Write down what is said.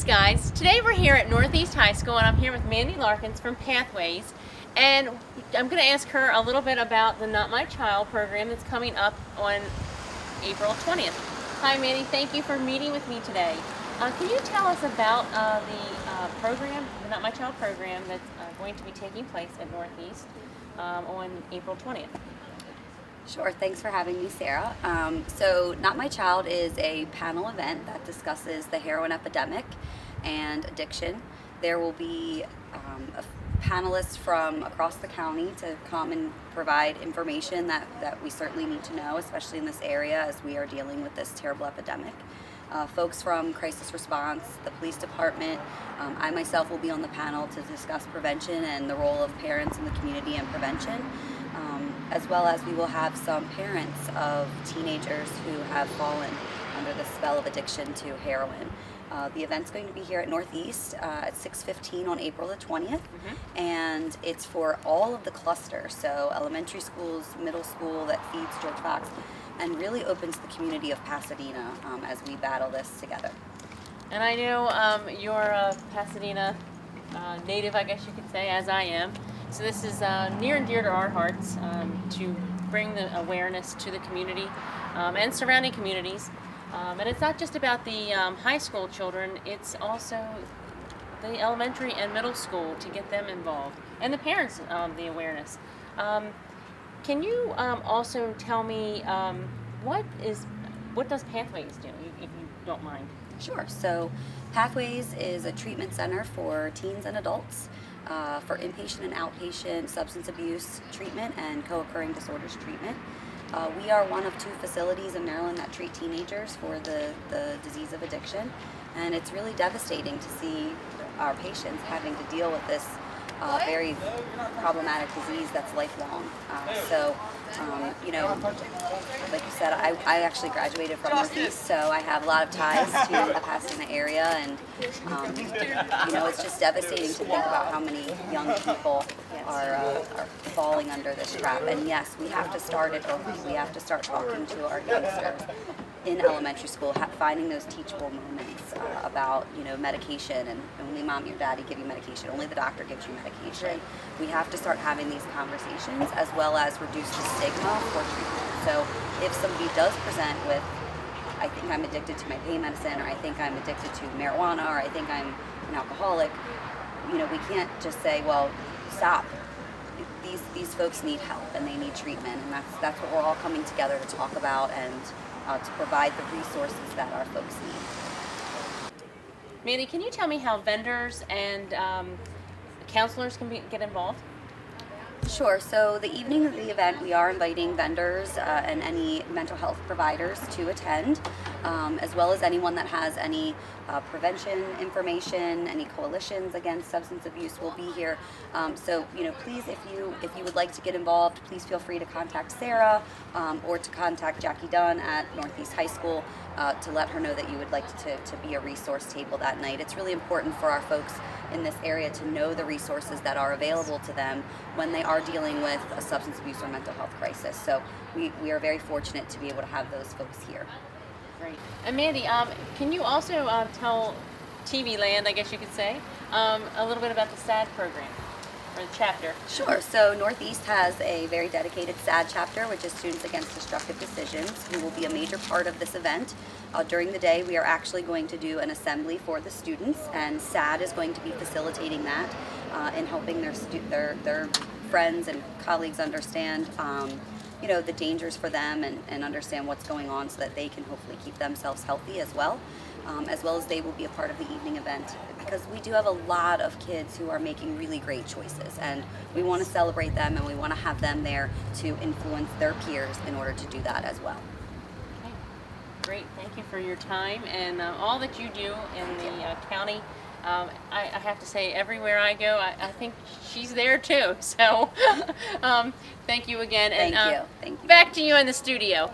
Thanks, guys. Today we're here at Northeast High School, and I'm here with Mandy Larkin from Pathways, and I'm going to ask her a little bit about the Not My Child program that's coming up on April 20th. Hi, Mandy. Thank you for meeting with me today. Can you tell us about the program, the Not My Child program, that's going to be taking place at Northeast on April 20th? Sure, thanks for having me, Sarah. So Not My Child is a panel event that discusses the heroin epidemic and addiction. There will be panelists from across the county to come and provide information that we certainly need to know, especially in this area as we are dealing with this terrible epidemic. Folks from crisis response, the police department, I myself will be on the panel to discuss prevention and the role of parents in the community and prevention. As well as we will have some parents of teenagers who have fallen under the spell of addiction to heroin. The event's going to be here at Northeast at 6:15 on April the 20th, and it's for all of the clusters, so elementary schools, middle school that feeds George Fox, and really opens the community of Pasadena as we battle this together. And I know you're a Pasadena native, I guess you could say, as I am. So this is near and dear to our hearts to bring the awareness to the community and surrounding communities. And it's not just about the high school children, it's also the elementary and middle school to get them involved. And the parents, the awareness. Can you also tell me what does Pathways do, if you don't mind? Sure. So Pathways is a treatment center for teens and adults for inpatient and outpatient substance abuse treatment and co-occurring disorders treatment. We are one of 2 facilities in Maryland that treat teenagers for the disease of addiction, and it's really devastating to see our patients having to deal with this very problematic disease that's lifelong. You know, like you said, I actually graduated from Northeast, so I have a lot of ties to the Pasadena area, and you know, it's just devastating to think about how many young people are falling under this trap. And yes, we have to start it early. We have to start talking to our youngsters in elementary school, finding those teachable moments about, you know, medication, and only mommy or daddy give you medication, only the doctor gives you medication. We have to start having these conversations, as well as reduce the stigma for treatment. So if somebody does present with, I think I'm addicted to my pain medicine, or I think I'm addicted to marijuana, or I think I'm an alcoholic, you know, we can't just say, well, stop. These folks need help and they need treatment, and that's what we're all coming together to talk about and to provide the resources that our folks need. Mandy, can you tell me how vendors and counselors can get involved? Sure. So the evening of the event, we are inviting vendors and any mental health providers to attend, as well as anyone that has any prevention information, any coalitions against substance abuse will be here. So, you know, please, if you would like to get involved, please feel free to contact Sarah or to contact Jackie Dunn at Northeast High School to let her know that you would like to be a resource table that night. It's really important for our folks in this area to know the resources that are available to them when they are dealing with a substance abuse or mental health crisis. So we are very fortunate to be able to have those folks here. Great. And Mandy, can you also tell TV Land, I guess you could say, a little bit about the SAD program, or the chapter? Sure. So Northeast has a very dedicated SAD chapter, which is Students Against Destructive Decisions, who will be a major part of this event. During the day, we are actually going to do an assembly for the students, and SAD is going to be facilitating that in helping their friends and colleagues understand you know, the dangers for them and understand what's going on, so that they can hopefully keep themselves healthy as well as they will be a part of the evening event, because we do have a lot of kids who are making really great choices, and we want to celebrate them, and we want to have them there to influence their peers in order to do that as well. Okay. Great. Thank you for your time and all that you do in the county. I have to say, everywhere I go, I think she's there too. So thank you again. Thank you. Back to you in the studio.